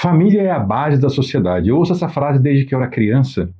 Família é a base da sociedade. Eu ouço essa frase desde que eu era criança.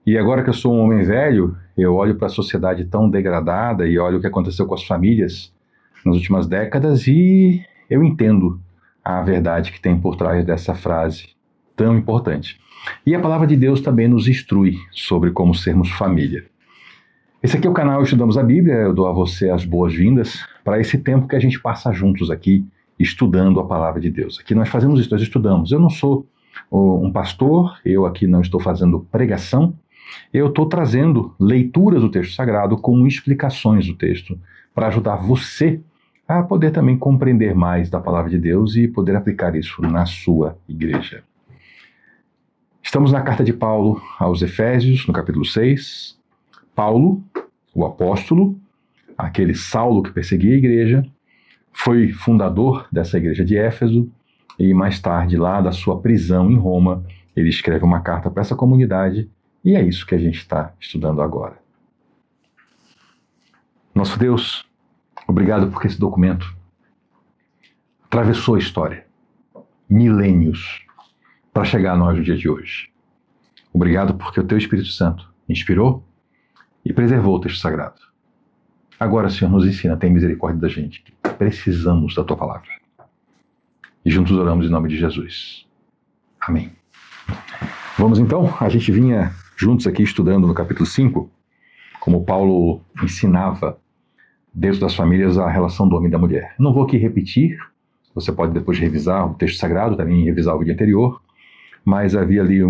E agora que eu sou um homem velho, eu olho para a sociedade tão degradada e olho o que aconteceu com as famílias nas últimas décadas e eu entendo a verdade que tem por trás dessa frase tão importante. E a palavra de Deus também nos instrui sobre como sermos família. Esse aqui é o canal Estudamos a Bíblia. Eu dou a você as boas-vindas para esse tempo que a gente passa juntos aqui, estudando a palavra de Deus. Aqui nós fazemos isso, nós estudamos. Eu não sou um pastor, eu aqui não estou fazendo pregação, eu estou trazendo leituras do texto sagrado com explicações do texto, para ajudar você a poder também compreender mais da palavra de Deus e poder aplicar isso na sua igreja. Estamos na carta de Paulo aos Efésios, no capítulo 6. Paulo, o apóstolo, aquele Saulo que perseguia a igreja, foi fundador dessa igreja de Éfeso e mais tarde, lá da sua prisão em Roma, ele escreve uma carta para essa comunidade e é isso que a gente está estudando agora. Nosso Deus, obrigado porque esse documento atravessou a história, milênios, para chegar a nós no dia de hoje. Obrigado porque o Teu Espírito Santo inspirou e preservou o texto sagrado. Agora, Senhor, nos ensina, tem misericórdia da gente, que precisamos da Tua palavra. E juntos oramos em nome de Jesus. Amém. Vamos então, a gente vinha juntos aqui estudando no capítulo 5, como Paulo ensinava dentro das famílias a relação do homem e da mulher. Não vou aqui repetir, você pode depois revisar o texto sagrado, também revisar o vídeo anterior, mas havia ali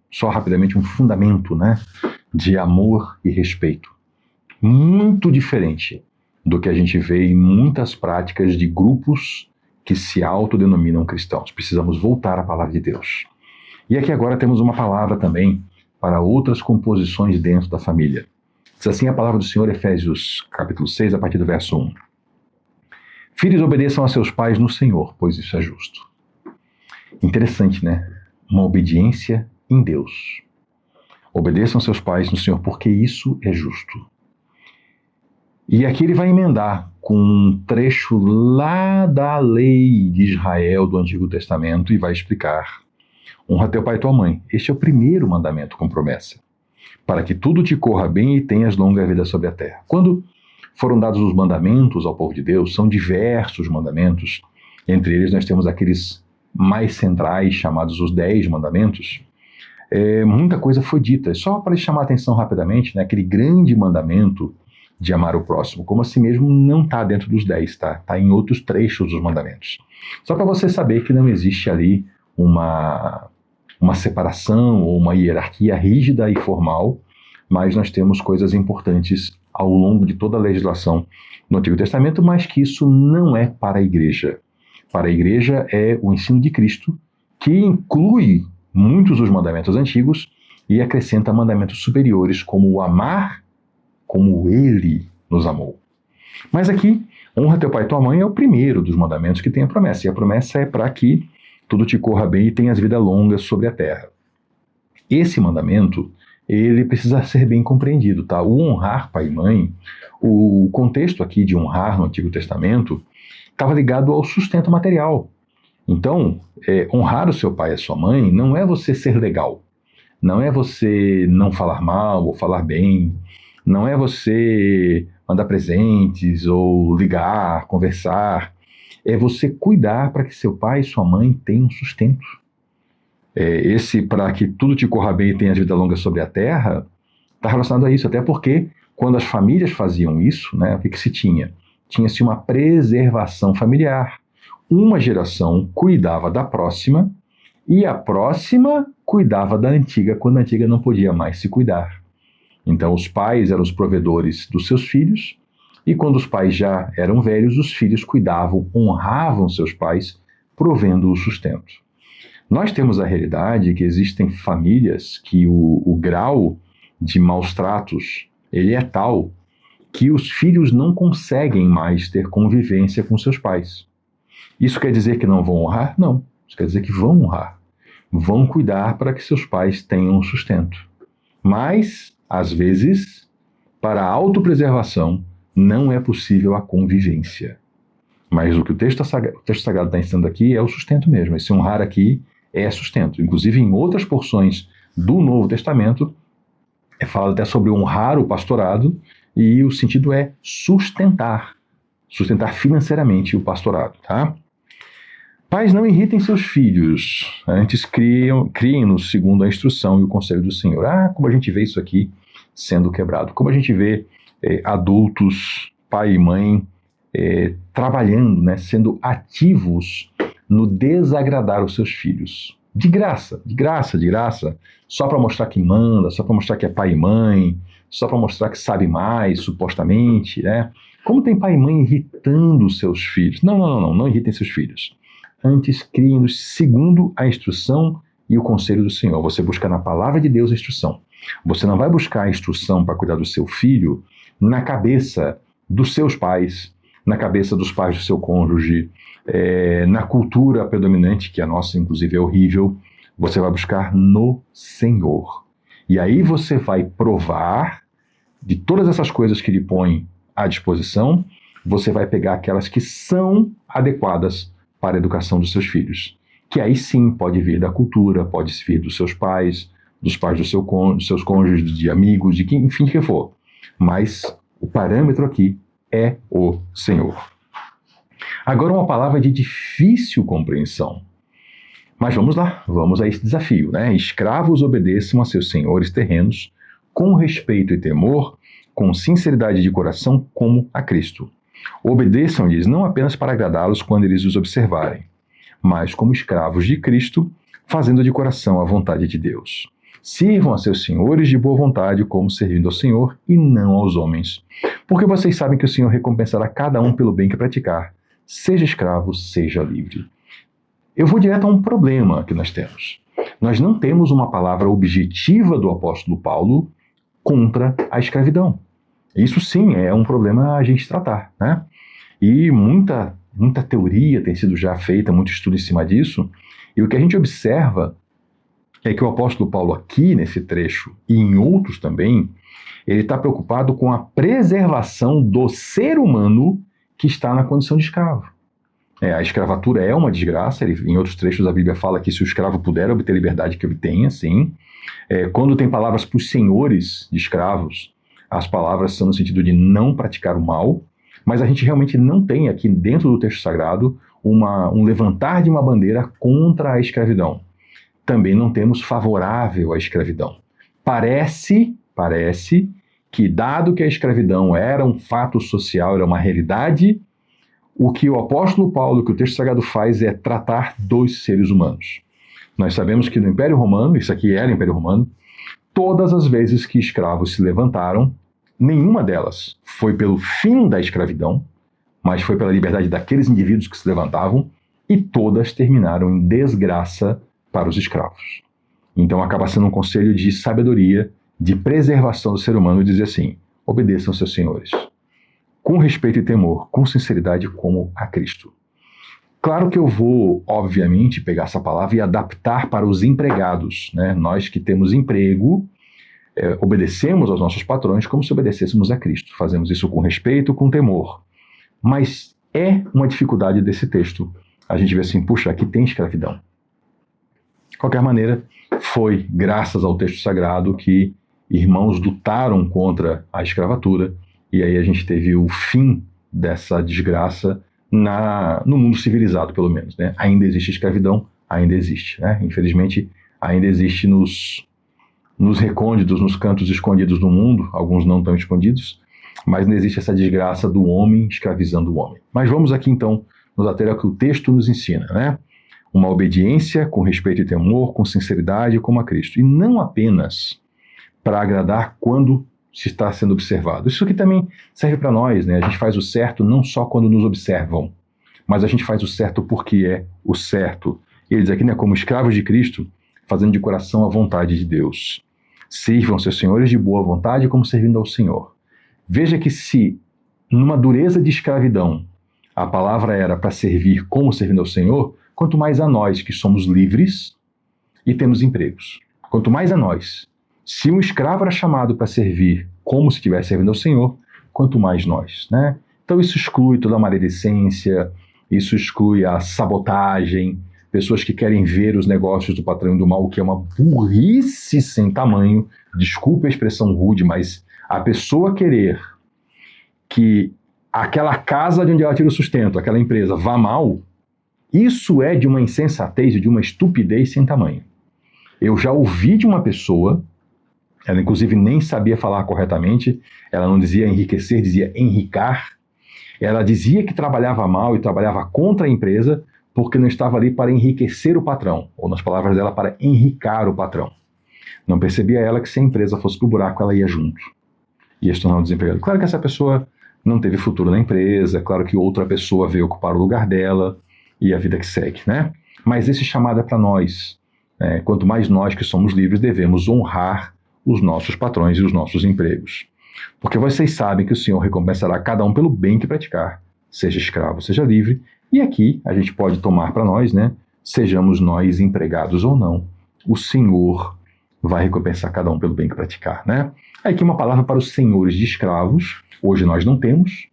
só rapidamente um fundamento, né, de amor e respeito. Muito diferente do que a gente vê em muitas práticas de grupos que se autodenominam cristãos. Precisamos voltar à palavra de Deus. E aqui agora temos uma palavra também para outras composições dentro da família. Diz assim a palavra do Senhor, Efésios capítulo 6, a partir do verso 1. Filhos, obedeçam a seus pais no Senhor, pois isso é justo. Interessante, né? Uma obediência em Deus. Obedeçam a seus pais no Senhor, porque isso é justo. E aqui ele vai emendar com um trecho lá da lei de Israel do Antigo Testamento e vai explicar: honra teu pai e tua mãe. Este é o primeiro mandamento com promessa, para que tudo te corra bem e tenhas longa vida sobre a terra. Quando foram dados os mandamentos ao povo de Deus, são diversos mandamentos. Entre eles nós temos aqueles mais centrais, chamados os 10 mandamentos. Muita coisa foi dita. Só para chamar a atenção rapidamente, né, aquele grande mandamento de amar o próximo, como assim mesmo, não está dentro dos 10, tá? Está em outros trechos dos mandamentos. Só para você saber que não existe ali uma separação ou uma hierarquia rígida e formal, mas nós temos coisas importantes ao longo de toda a legislação no Antigo Testamento, mas que isso não é para a igreja. Para a igreja é o ensino de Cristo, que inclui muitos dos mandamentos antigos e acrescenta mandamentos superiores, como o amar como Ele nos amou. Mas aqui, honra teu pai e tua mãe é o primeiro dos mandamentos que tem a promessa, e a promessa é para que tudo te corra bem e tenhas vida longa sobre a terra. Esse mandamento, ele precisa ser bem compreendido, tá? O honrar pai e mãe, o contexto aqui de honrar no Antigo Testamento, estava ligado ao sustento material. Então, honrar o seu pai e a sua mãe não é você ser legal, não é você não falar mal ou falar bem, não é você mandar presentes ou ligar, conversar, é você cuidar para que seu pai e sua mãe tenham sustento. Esse para que tudo te corra bem e tenha vida longa sobre a terra, está relacionado a isso, até porque quando as famílias faziam isso, né, o que se tinha? Tinha-se uma preservação familiar. Uma geração cuidava da próxima e a próxima cuidava da antiga, quando a antiga não podia mais se cuidar. Então os pais eram os provedores dos seus filhos e quando os pais já eram velhos, os filhos cuidavam, honravam seus pais, provendo o sustento. Nós temos a realidade que existem famílias que o grau de maus tratos ele é tal que os filhos não conseguem mais ter convivência com seus pais. Isso quer dizer que não vão honrar? Não. Isso quer dizer que vão honrar. Vão cuidar para que seus pais tenham sustento. Mas, às vezes, para a autopreservação, não é possível a convivência. Mas o que o texto sagrado está ensinando aqui é o sustento mesmo. Esse honrar aqui é sustento. Inclusive, em outras porções do Novo Testamento, é falado até sobre honrar o pastorado, e o sentido é sustentar financeiramente o pastorado, tá? Pais, não irritem seus filhos, antes criem-nos segundo a instrução e o conselho do Senhor. Como a gente vê isso aqui sendo quebrado, como a gente vê adultos, pai e mãe, trabalhando, né, sendo ativos no desagradar os seus filhos. De graça, só para mostrar que manda, só para mostrar que é pai e mãe, só para mostrar que sabe mais, supostamente, né? Como tem pai e mãe irritando os seus filhos? Não irritem seus filhos. Antes, criem-nos segundo a instrução e o conselho do Senhor. Você busca na palavra de Deus a instrução. Você não vai buscar a instrução para cuidar do seu filho na cabeça dos seus pais, na cabeça dos pais do seu cônjuge, na cultura predominante, que a nossa, inclusive, é horrível. Você vai buscar no Senhor. E aí você vai provar de todas essas coisas que Ele põe à disposição, você vai pegar aquelas que são adequadas para a educação dos seus filhos. Que aí sim pode vir da cultura, pode vir dos seus pais, dos pais dos seus cônjuges, de amigos, de quem, enfim, que for. Mas o parâmetro aqui é o Senhor. Agora, uma palavra de difícil compreensão. Mas vamos lá, vamos a esse desafio, né? Escravos obedeçam a seus senhores terrenos com respeito e temor, com sinceridade de coração, como a Cristo. Obedeçam-lhes não apenas para agradá-los quando eles os observarem, mas como escravos de Cristo, fazendo de coração a vontade de Deus. Sirvam a seus senhores de boa vontade, como servindo ao Senhor e não aos homens. Porque vocês sabem que o Senhor recompensará cada um pelo bem que praticar, seja escravo, seja livre. Eu vou direto a um problema que nós temos. Nós não temos uma palavra objetiva do apóstolo Paulo contra a escravidão. Isso sim é um problema a gente tratar, né? E muita teoria tem sido já feita, muito estudo em cima disso, e o que a gente observa é que o apóstolo Paulo aqui, nesse trecho, e em outros também, ele está preocupado com a preservação do ser humano que está na condição de escravo. A escravatura é uma desgraça, em outros trechos a Bíblia fala que se o escravo puder obter liberdade, que obtenha, sim. Quando tem palavras para os senhores de escravos, as palavras são no sentido de não praticar o mal, mas a gente realmente não tem aqui dentro do texto sagrado um levantar de uma bandeira contra a escravidão. Também não temos favorável à escravidão. Parece que, dado que a escravidão era um fato social, era uma realidade, o que o apóstolo Paulo, que o texto sagrado faz, é tratar dos seres humanos. Nós sabemos que no Império Romano, isso aqui era o Império Romano, todas as vezes que escravos se levantaram, nenhuma delas foi pelo fim da escravidão, mas foi pela liberdade daqueles indivíduos que se levantavam, e todas terminaram em desgraça para os escravos. Então acaba sendo um conselho de sabedoria, de preservação do ser humano, dizer assim: obedeçam seus senhores, com respeito e temor, com sinceridade, como a Cristo. Claro que eu vou, obviamente, pegar essa palavra e adaptar para os empregados, né? Nós que temos emprego, obedecemos aos nossos patrões como se obedecêssemos a Cristo. Fazemos isso com respeito, com temor. Mas é uma dificuldade desse texto. A gente vê assim, puxa, aqui tem escravidão. De qualquer maneira, foi graças ao texto sagrado que irmãos lutaram contra a escravatura, e aí a gente teve o fim dessa desgraça no mundo civilizado, pelo menos, né? Ainda existe escravidão, ainda existe, né? Infelizmente, ainda existe nos recônditos, nos cantos escondidos do mundo, alguns não tão escondidos, mas não existe essa desgraça do homem escravizando o homem. Mas vamos aqui então nos ater ao que o texto nos ensina, né? Uma obediência com respeito e temor, com sinceridade, como a Cristo. E não apenas para agradar quando se está sendo observado. Isso aqui também serve para nós, né? A gente faz o certo não só quando nos observam, mas a gente faz o certo porque é o certo. Ele diz aqui, né, como escravos de Cristo, fazendo de coração a vontade de Deus. Sirvam seus senhores de boa vontade como servindo ao Senhor. Veja que se numa dureza de escravidão a palavra era para servir como servindo ao Senhor, quanto mais a nós que somos livres e temos empregos. Quanto mais a nós. Se um escravo era chamado para servir como se estivesse servindo ao Senhor, quanto mais nós, né? Então isso exclui toda a maledicência, isso exclui a sabotagem, pessoas que querem ver os negócios do patrão e do mal, o que é uma burrice sem tamanho. Desculpe a expressão rude, mas a pessoa querer que aquela casa de onde ela tira o sustento, aquela empresa, vá mal, isso é de uma insensatez e de uma estupidez sem tamanho. Eu já ouvi de uma pessoa, ela inclusive nem sabia falar corretamente, ela não dizia enriquecer, dizia enricar. Ela dizia que trabalhava mal e trabalhava contra a empresa porque não estava ali para enriquecer o patrão, ou nas palavras dela, para enricar o patrão. Não percebia ela que se a empresa fosse pro buraco, ela ia junto. Ia se tornar um desempregado. Claro que essa pessoa não teve futuro na empresa, claro que outra pessoa veio ocupar o lugar dela, e a vida que segue, né? Mas esse chamado é para nós. Quanto mais nós que somos livres devemos honrar os nossos patrões e os nossos empregos. Porque vocês sabem que o Senhor recompensará cada um pelo bem que praticar, seja escravo, seja livre. E aqui a gente pode tomar para nós, né? Sejamos nós empregados ou não, o Senhor vai recompensar cada um pelo bem que praticar, né? Aqui uma palavra para os senhores de escravos. Hoje nós não temos.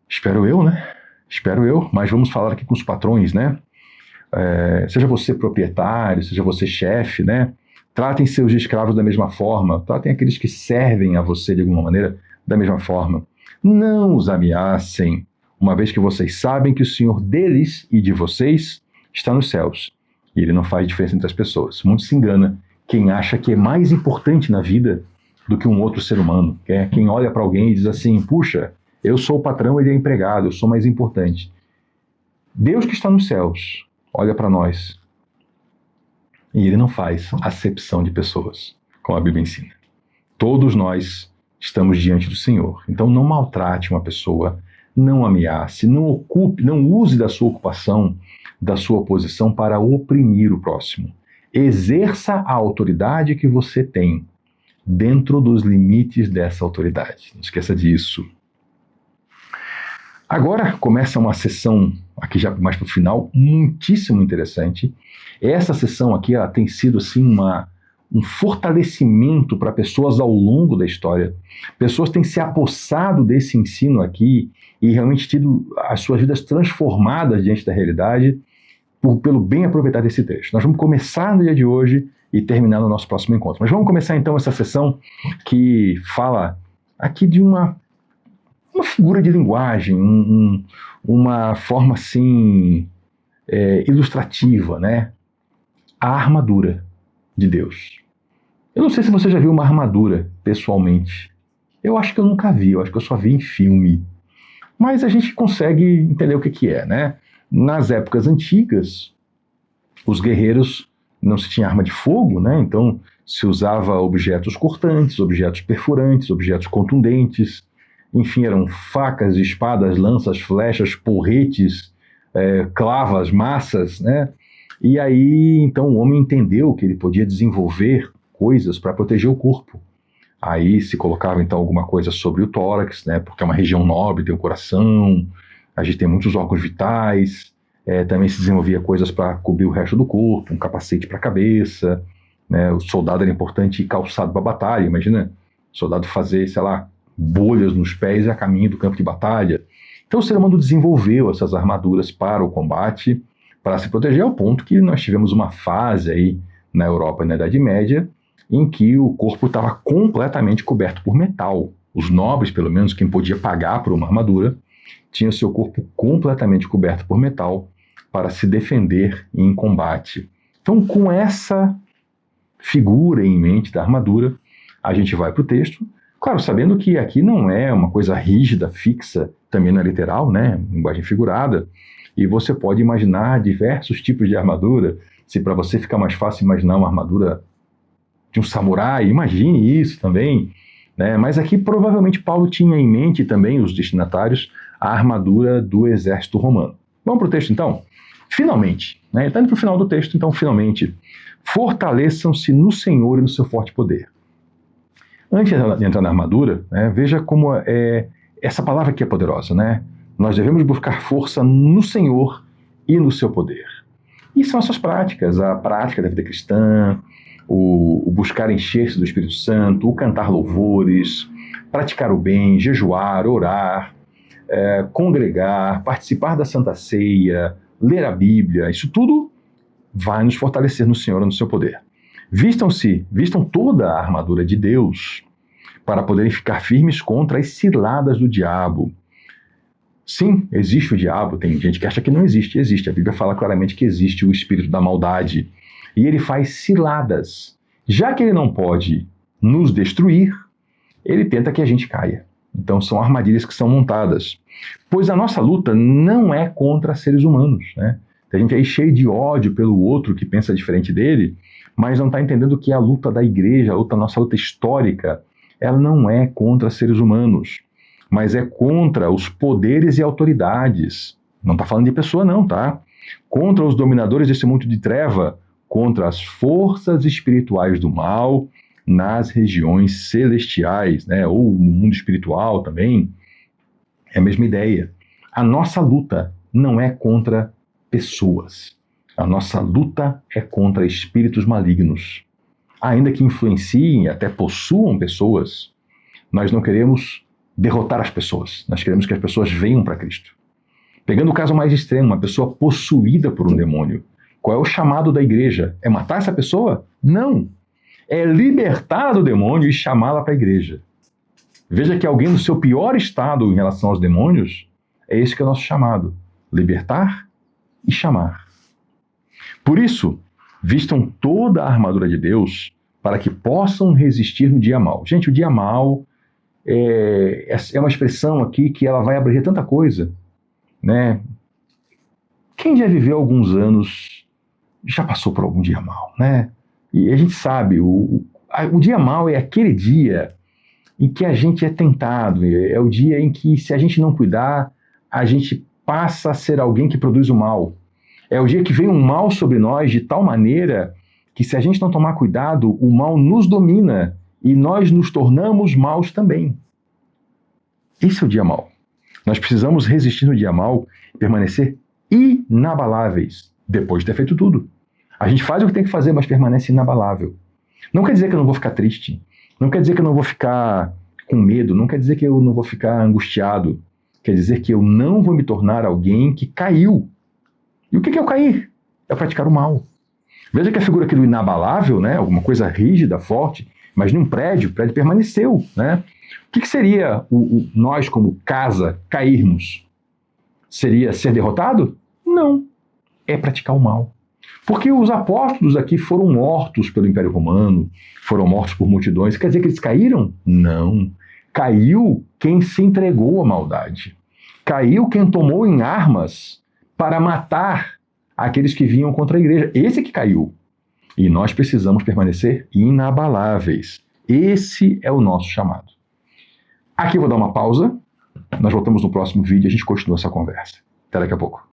Espero eu, né? Espero eu, mas vamos falar aqui com os patrões, né? Seja você proprietário, seja você chefe, né? Tratem seus escravos da mesma forma, tratem aqueles que servem a você de alguma maneira da mesma forma. Não os ameacem, uma vez que vocês sabem que o Senhor deles e de vocês está nos céus. E ele não faz diferença entre as pessoas. Muito se engana quem acha que é mais importante na vida do que um outro ser humano. Quem olha para alguém e diz assim, puxa, eu sou o patrão, ele é empregado, eu sou mais importante. Deus que está nos céus olha para nós e ele não faz acepção de pessoas, como a Bíblia ensina. Todos nós estamos diante do Senhor. Então não maltrate uma pessoa, não ameace, não ocupe, não use da sua ocupação, da sua posição para oprimir o próximo. Exerça a autoridade que você tem dentro dos limites dessa autoridade. Não esqueça disso. Agora começa uma sessão, aqui já mais para o final, muitíssimo interessante. Essa sessão aqui ela tem sido assim um fortalecimento para pessoas ao longo da história. Pessoas têm se apossado desse ensino aqui e realmente tido as suas vidas transformadas diante da realidade pelo bem aproveitar desse texto. Nós vamos começar no dia de hoje e terminar no nosso próximo encontro. Mas vamos começar então essa sessão que fala aqui de uma figura de linguagem, uma forma assim ilustrativa, né? A armadura de Deus. Eu não sei se você já viu uma armadura pessoalmente. Eu acho que eu nunca vi, eu acho que eu só vi em filme. Mas a gente consegue entender o que é, né? Nas épocas antigas, os guerreiros não se tinha arma de fogo, né? Então se usava objetos cortantes, objetos perfurantes, objetos contundentes. Enfim, eram facas, espadas, lanças, flechas, porretes, clavas, massas, né? E aí, então, o homem entendeu que ele podia desenvolver coisas para proteger o corpo. Aí se colocava, então, alguma coisa sobre o tórax, né? Porque é uma região nobre, tem o coração, a gente tem muitos órgãos vitais, também se desenvolvia coisas para cobrir o resto do corpo, um capacete para a cabeça, né? O soldado era importante ir calçado para a batalha, imagina o soldado fazer, sei lá, bolhas nos pés a caminho do campo de batalha. Então o ser humano desenvolveu essas armaduras para o combate, para se proteger, ao ponto que nós tivemos uma fase aí na Europa na Idade Média em que o corpo estava completamente coberto por metal. Os nobres, pelo menos, quem podia pagar por uma armadura, tinha seu corpo completamente coberto por metal para se defender em combate. Então, com essa figura em mente da armadura, a gente vai para o texto. Claro, sabendo que aqui não é uma coisa rígida, fixa, também não é literal, né? Linguagem figurada. E você pode imaginar diversos tipos de armadura. Se para você ficar mais fácil imaginar uma armadura de um samurai, imagine isso também, né? Mas aqui provavelmente Paulo tinha em mente também, os destinatários, a armadura do exército romano. Vamos para o texto então? Finalmente, né? Está indo para o final do texto, então finalmente, fortaleçam-se no Senhor e no seu forte poder. Antes de entrar na armadura, né, veja como essa palavra aqui é poderosa, né? Nós devemos buscar força no Senhor e no seu poder. E são essas práticas, a prática da vida cristã, o buscar encher-se do Espírito Santo, o cantar louvores, praticar o bem, jejuar, orar, congregar, participar da Santa Ceia, ler a Bíblia, isso tudo vai nos fortalecer no Senhor e no seu poder. Vistam toda a armadura de Deus para poderem ficar firmes contra as ciladas do diabo. Sim, existe o diabo, tem gente que acha que não existe. Existe, a Bíblia fala claramente que existe o espírito da maldade. E ele faz ciladas. Já que ele não pode nos destruir, ele tenta que a gente caia. Então são armadilhas que são montadas. Pois a nossa luta não é contra seres humanos, né? Tem gente aí cheio de ódio pelo outro que pensa diferente dele, mas não está entendendo que a luta da igreja, a nossa luta histórica, ela não é contra seres humanos, mas é contra os poderes e autoridades. Não está falando de pessoa não, tá? Contra os dominadores desse mundo de treva, contra as forças espirituais do mal nas regiões celestiais, né? Ou no mundo espiritual também. É a mesma ideia. A nossa luta não é contra pessoas. A nossa luta é contra espíritos malignos. Ainda que influenciem e até possuam pessoas, nós não queremos derrotar as pessoas. Nós queremos que as pessoas venham para Cristo. Pegando o caso mais extremo, uma pessoa possuída por um demônio. Qual é o chamado da igreja? É matar essa pessoa? Não. É libertá-la do demônio e chamá-la para a igreja. Veja que alguém no seu pior estado em relação aos demônios, é esse que é o nosso chamado. Libertar e chamar. Por isso, vistam toda a armadura de Deus para que possam resistir no dia mau. Gente, o dia mau é uma expressão aqui que ela vai abranger tanta coisa, né? Quem já viveu alguns anos já passou por algum dia mau, né? E a gente sabe, o dia mau é aquele dia em que a gente é tentado, é o dia em que, se a gente não cuidar, a gente passa a ser alguém que produz o mal. É o dia que vem um mal sobre nós de tal maneira que, se a gente não tomar cuidado, o mal nos domina e nós nos tornamos maus também. Esse é o dia mau. Nós precisamos resistir no dia mau e permanecer inabaláveis depois de ter feito tudo. A gente faz o que tem que fazer, mas permanece inabalável. Não quer dizer que eu não vou ficar triste. Não quer dizer que eu não vou ficar com medo. Não quer dizer que eu não vou ficar angustiado. Quer dizer que eu não vou me tornar alguém que caiu. E o que é o cair? É praticar o mal. Veja que a figura aqui do inabalável, né? Alguma coisa rígida, forte. Imagine um prédio, o prédio permaneceu, né? O que seria nós, como casa, cairmos? Seria ser derrotado? Não. É praticar o mal. Porque os apóstolos aqui foram mortos pelo Império Romano, foram mortos por multidões. Quer dizer que eles caíram? Não. Caiu quem se entregou à maldade. Caiu quem tomou em armas para matar aqueles que vinham contra a igreja. Esse que caiu. E nós precisamos permanecer inabaláveis. Esse é o nosso chamado. Aqui eu vou dar uma pausa. Nós voltamos no próximo vídeo e a gente continua essa conversa. Até daqui a pouco.